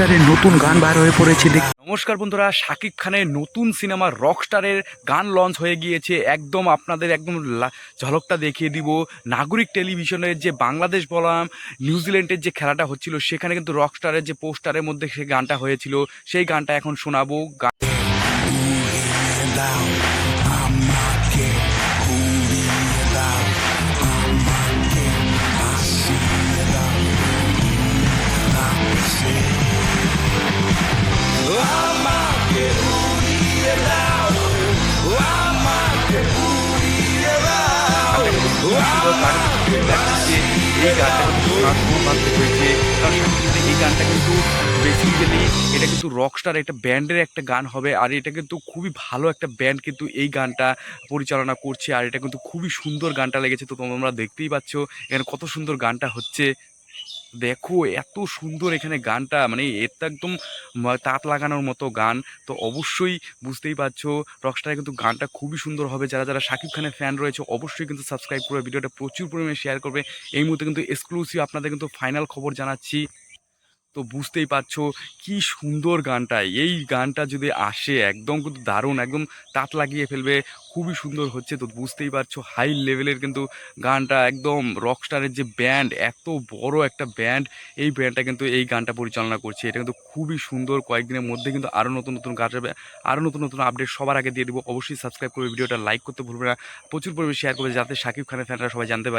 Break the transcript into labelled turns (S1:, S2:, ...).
S1: রকস্টারের নতুন গান বার হয়ে পড়েছে। নমস্কার বন্ধুরা, শাকিব খানের নতুন সিনেমা রকস্টারের গান লঞ্চ হয়ে গিয়েছে। একদম আপনাদের একদম ঝলকটা দেখিয়ে দিব। নাগরিক টেলিভিশনের যে বাংলাদেশ বনাম নিউজিল্যান্ডের যে খেলাটা হচ্ছিল, সেখানে কিন্তু রকস্টারের যে পোস্টারের মধ্যে সে গানটা হয়েছিল, সেই গানটা এখন শোনাবো। এই গানটা কিন্তু শোনার সৌভাগ্য হয়েছে, কারণ এই গানটা কিন্তু বেসিক্যালি এটা কিন্তু রকস্টার একটা ব্যান্ডের একটা গান হবে। আর এটা কিন্তু খুবই ভালো একটা ব্যান্ড কিন্তু এই গানটা পরিচালনা করছে। আর এটা কিন্তু খুবই সুন্দর গানটা লেগেছে। তো তোমরা দেখতেই পাচ্ছ এখানে কত সুন্দর গানটা হচ্ছে। দেখো এত সুন্দর এখানে গানটা, মানে এর তো একদম তাত লাগানোর মতো গান। তো অবশ্যই বুঝতেই পারছো রকস্টারে কিন্তু গানটা খুবই সুন্দর হবে। যারা যারা শাকিব খানের ফ্যান রয়েছে অবশ্যই কিন্তু সাবস্ক্রাইব করবে, ভিডিওটা প্রচুর পরিমাণে শেয়ার করবে। এই মুহূর্তে কিন্তু এক্সক্লুসিভ আপনাদের কিন্তু ফাইনাল খবর জানাচ্ছি। তো বুঝতেই পারছো কি সুন্দর গানটা। এই গানটা যদি আসে একদম কিন্তু দারুণ, একদম তাত লাগিয়ে ফেলবে। খুবই সুন্দর হচ্ছে। তো বুঝতেই পারছো হাই লেভেলের কিন্তু গানটা, একদম রকস্টারের যে ব্যান্ড, এত বড় একটা ব্যান্ড, এই ব্যান্ডটা কিন্তু এই গানটা পরিচালনা করছে। এটা কিন্তু খুবই সুন্দর। কয়েকদিনের মধ্যে কিন্তু আরও নতুন নতুন গান যাবে, আরও নতুন নতুন আপডেট সবার আগে দিয়ে দেবো। অবশ্যই সাবস্ক্রাইব করবে, ভিডিওটা লাইক করতে ভুলবে না, প্রচুর পরিমাণে শেয়ার করবে, যাতে শাকিব খানের ফ্যানরা সবাই জানতে পারে।